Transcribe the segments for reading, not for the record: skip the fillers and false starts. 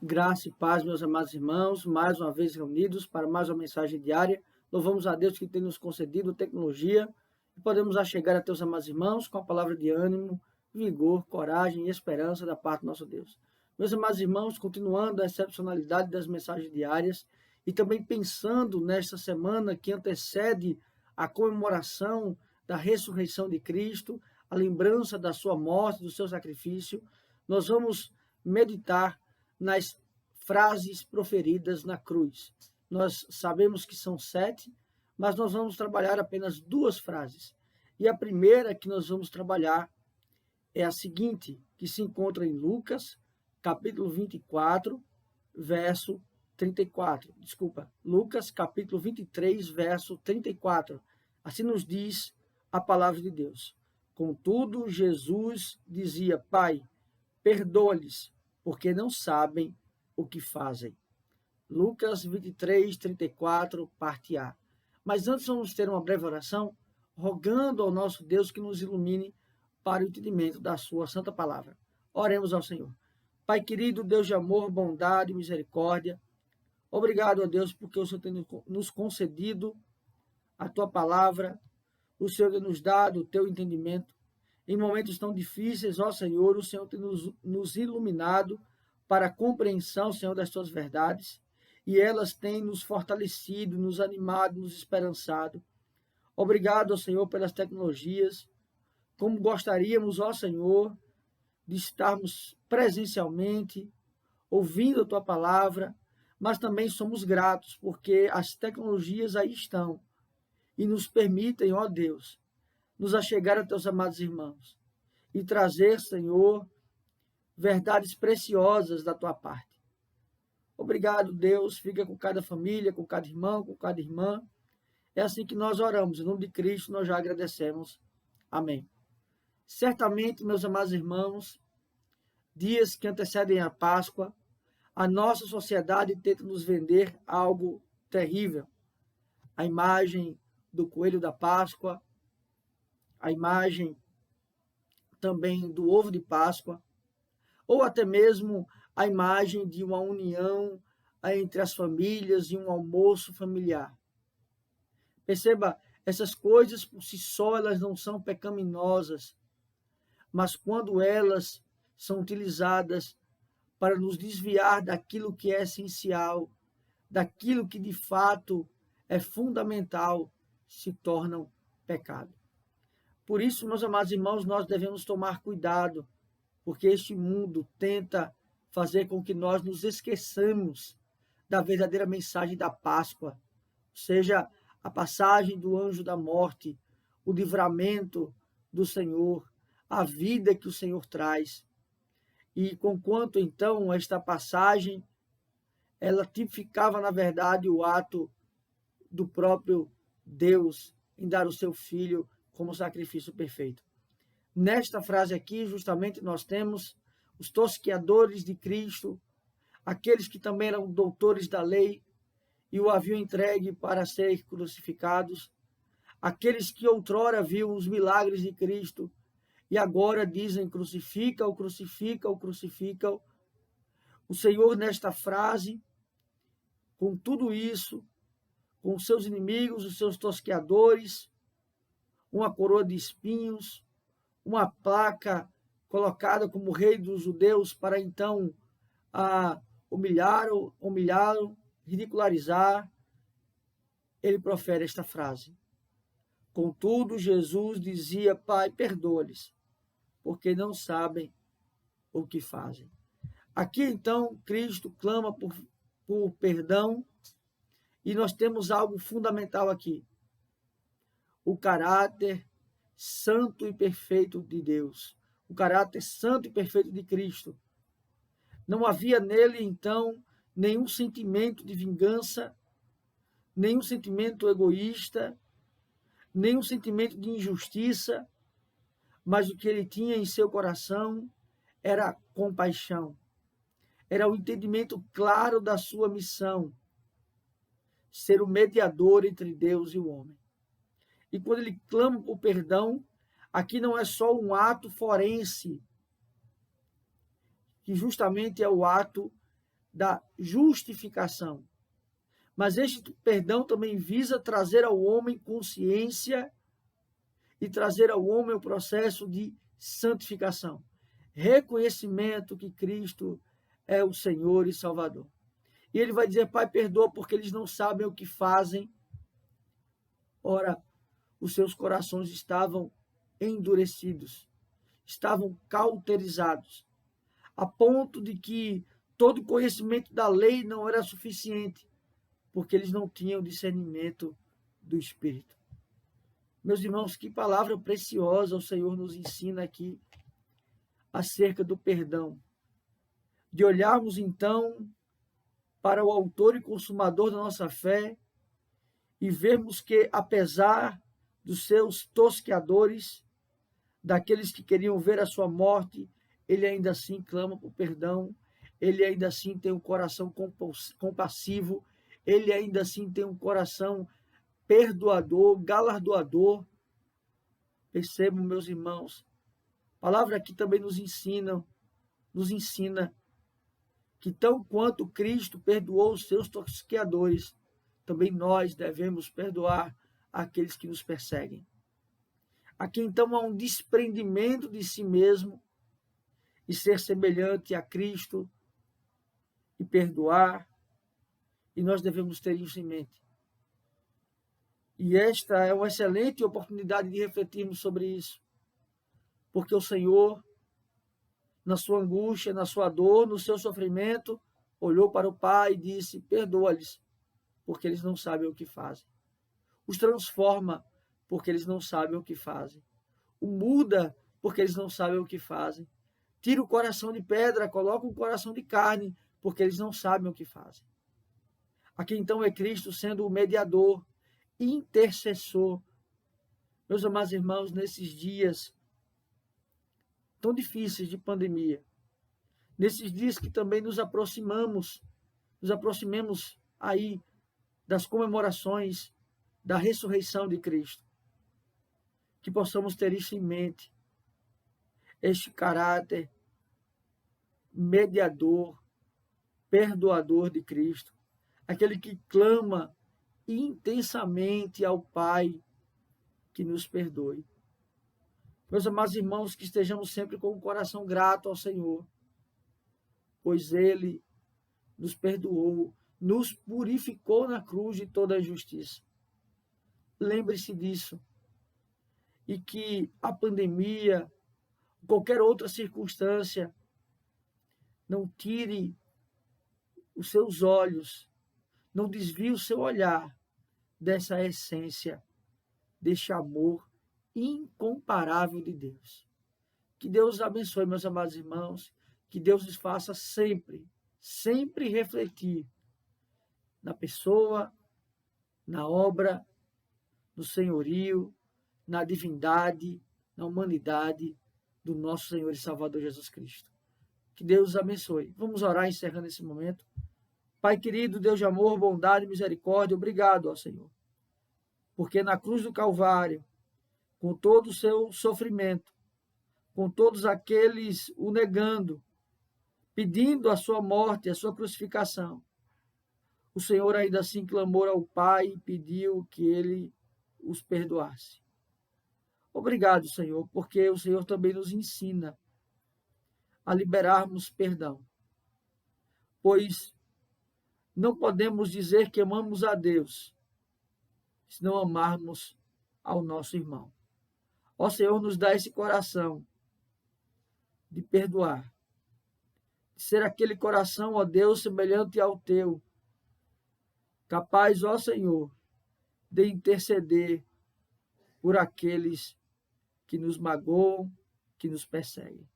Graça e paz, meus amados irmãos, mais uma vez reunidos para mais uma mensagem diária. Louvamos a Deus que tem nos concedido tecnologia e podemos chegar até os amados irmãos com a palavra de ânimo, vigor, coragem e esperança da parte do nosso Deus. Meus amados irmãos, continuando a excepcionalidade das mensagens diárias e também pensando nesta semana que antecede a comemoração da ressurreição de Cristo, a lembrança da sua morte, do seu sacrifício, nós vamos meditar nas frases proferidas na cruz. Nós sabemos que são 7, mas nós vamos trabalhar apenas 2 frases. E a primeira que nós vamos trabalhar é a seguinte, que se encontra em Lucas, capítulo 24, verso 34. Lucas, capítulo 23, verso 34. Assim nos diz a palavra de Deus. Contudo, Jesus dizia: Pai, perdoa-lhes, porque não sabem o que fazem. Lucas 23, 34, parte A. Mas antes vamos ter uma breve oração, rogando ao nosso Deus que nos ilumine para o entendimento da sua santa palavra. Oremos ao Senhor. Pai querido, Deus de amor, bondade e misericórdia, obrigado a Deus porque o Senhor tem nos concedido a tua palavra, o Senhor tem nos dado o teu entendimento. Em momentos tão difíceis, ó Senhor, o Senhor tem nos iluminado para a compreensão, Senhor, das tuas verdades, e elas têm nos fortalecido, nos animado, nos esperançado. Obrigado, ó Senhor, pelas tecnologias. Como gostaríamos, ó Senhor, de estarmos presencialmente, ouvindo a tua palavra, mas também somos gratos, porque as tecnologias aí estão e nos permitem, ó Deus, nos achegar a teus amados irmãos e trazer, Senhor, verdades preciosas da tua parte. Obrigado, Deus, fica com cada família, com cada irmão, com cada irmã. É assim que nós oramos, em nome de Cristo nós já agradecemos. Amém. Certamente, meus amados irmãos, dias que antecedem a Páscoa, a nossa sociedade tenta nos vender algo terrível. A imagem do coelho da Páscoa, a imagem também do ovo de Páscoa, ou até mesmo a imagem de uma união entre as famílias e um almoço familiar. Perceba, essas coisas por si só elas não são pecaminosas, mas quando elas são utilizadas para nos desviar daquilo que é essencial, daquilo que de fato é fundamental, se tornam pecado. Por isso, meus amados irmãos, nós devemos tomar cuidado, porque este mundo tenta fazer com que nós nos esqueçamos da verdadeira mensagem da Páscoa, ou seja, a passagem do anjo da morte, o livramento do Senhor, a vida que o Senhor traz. E conquanto então esta passagem, ela tipificava na verdade o ato do próprio Deus em dar o seu Filho como sacrifício perfeito. Nesta frase aqui, justamente, nós temos os tosqueadores de Cristo, aqueles que também eram doutores da lei e o haviam entregue para ser crucificados, aqueles que outrora viam os milagres de Cristo e agora dizem: crucifica-o, crucifica-o, crucifica-o. O Senhor, nesta frase, com tudo isso, com os seus inimigos, os seus tosqueadores, uma coroa de espinhos, uma placa colocada como rei dos judeus para então humilhá-lo, ridicularizar, ele profere esta frase. Contudo, Jesus dizia: Pai, perdoa-lhes, porque não sabem o que fazem. Aqui, então, Cristo clama por perdão e nós temos algo fundamental aqui. O caráter santo e perfeito de Deus, o caráter santo e perfeito de Cristo. Não havia nele, então, nenhum sentimento de vingança, nenhum sentimento egoísta, nenhum sentimento de injustiça, mas o que ele tinha em seu coração era compaixão, era o entendimento claro da sua missão, ser o mediador entre Deus e o homem. E quando ele clama por perdão, aqui não é só um ato forense, que justamente é o ato da justificação. Mas este perdão também visa trazer ao homem consciência e trazer ao homem o processo de santificação. Reconhecimento que Cristo é o Senhor e Salvador. E ele vai dizer: Pai, perdoa porque eles não sabem o que fazem. Ora, os seus corações estavam endurecidos, estavam cauterizados, a ponto de que todo conhecimento da lei não era suficiente, porque eles não tinham discernimento do Espírito. Meus irmãos, que palavra preciosa o Senhor nos ensina aqui acerca do perdão. De olharmos então para o autor e consumador da nossa fé e vermos que, apesar dos seus tosqueadores, daqueles que queriam ver a sua morte, ele ainda assim clama por perdão, ele ainda assim tem um coração compassivo, ele ainda assim tem um coração perdoador, galardoador. Percebam, meus irmãos, a palavra aqui também nos ensina que tão quanto Cristo perdoou os seus tosqueadores, também nós devemos perdoar aqueles que nos perseguem. Aqui então há um desprendimento de si mesmo e ser semelhante a Cristo e perdoar, e nós devemos ter isso em mente. E esta é uma excelente oportunidade de refletirmos sobre isso, porque o Senhor, na sua angústia, na sua dor, no seu sofrimento, olhou para o Pai e disse: perdoa-lhes, porque eles não sabem o que fazem. Os transforma, porque eles não sabem o que fazem. O muda, porque eles não sabem o que fazem. Tira o coração de pedra, coloca um coração de carne, porque eles não sabem o que fazem. Aqui então é Cristo sendo o mediador, intercessor. Meus amados irmãos, nesses dias tão difíceis de pandemia, nesses dias que também nos aproximemos aí das comemorações da ressurreição de Cristo, que possamos ter isso em mente, este caráter mediador, perdoador de Cristo, aquele que clama intensamente ao Pai que nos perdoe. Meus amados irmãos, que estejamos sempre com o coração grato ao Senhor, pois Ele nos perdoou, nos purificou na cruz de toda a injustiça. Lembre-se disso. E que a pandemia, qualquer outra circunstância, não tire os seus olhos, não desvie o seu olhar dessa essência, deste amor incomparável de Deus. Que Deus os abençoe, meus amados irmãos, que Deus os faça sempre refletir na pessoa, na obra, no senhorio, na divindade, na humanidade do nosso Senhor e Salvador Jesus Cristo. Que Deus os abençoe. Vamos orar encerrando esse momento. Pai querido, Deus de amor, bondade e misericórdia, obrigado, ó Senhor, porque na cruz do Calvário, com todo o seu sofrimento, com todos aqueles o negando, pedindo a sua morte, a sua crucificação, o Senhor ainda assim clamou ao Pai e pediu que ele os perdoasse. Obrigado, Senhor, porque o Senhor também nos ensina a liberarmos perdão, pois não podemos dizer que amamos a Deus se não amarmos ao nosso irmão. Ó Senhor, nos dá esse coração de perdoar, de ser aquele coração, ó Deus, semelhante ao teu, capaz, ó Senhor, de interceder por aqueles que nos magoam, que nos perseguem.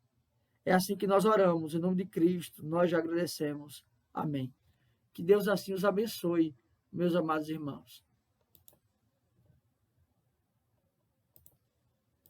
É assim que nós oramos, em nome de Cristo, nós já agradecemos. Amém. Que Deus assim os abençoe, meus amados irmãos.